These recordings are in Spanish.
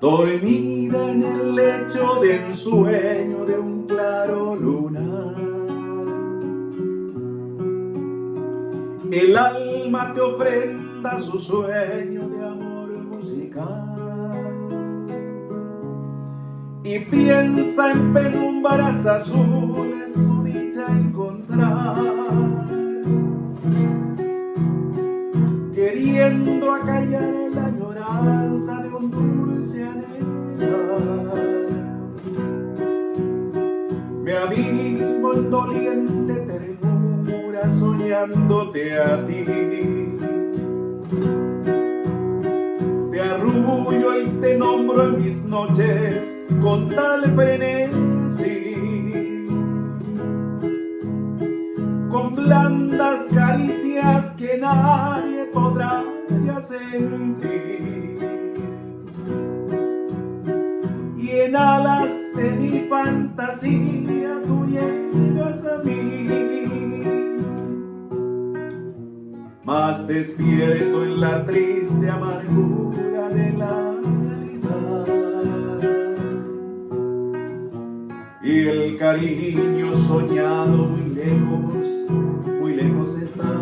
Dormida en el lecho de ensueño de un claro lunar, el alma te ofrenda su sueño de amor musical y piensa en penumbras azules su dicha encontrar, queriendo acallar la añoranza de un dulce anhelar. Me abismo en doliente ternura soñándote a ti. Te arrullo y te nombro en mis noches con tal frenesí, con blandas caricias que nadie podrá ya sentir, y en alas de mi fantasía tú llegas a mí, más despierto en la triste amargura de la realidad, y el cariño soñado muy lejos está,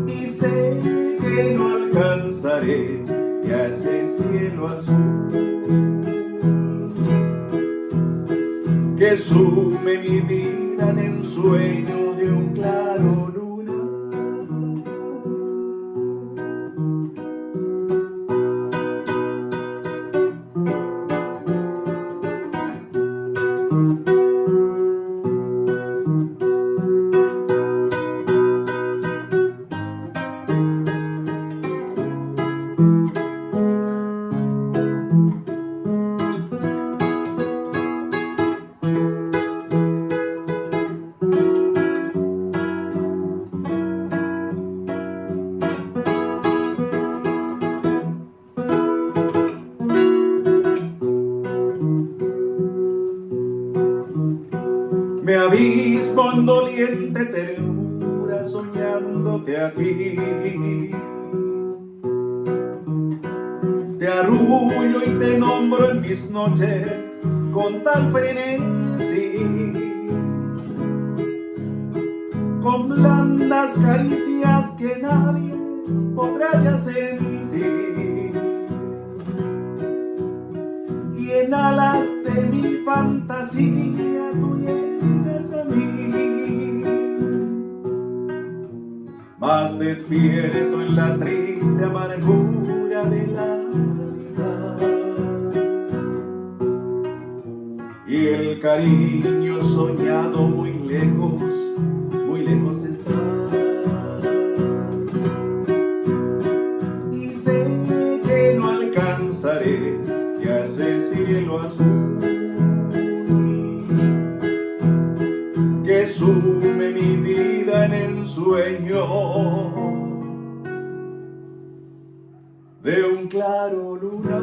y sé que no alcanzaré ya ese cielo azul que sume mi vida en ensueño de un claro lunar. Me abismo en doliente ternura soñándote a ti. Te arrullo y te nombro en mis noches con tal frenesí, con blandas caricias que nadie podrá ya sentir, y en alas de mi fantasía tú llegas a mí, más despierto en la triste amargura de la realidad, y el cariño soñado muy lejos está, y sé que no alcanzaré ya ese cielo azul que sume mi vida en ensueño de un claro lunar.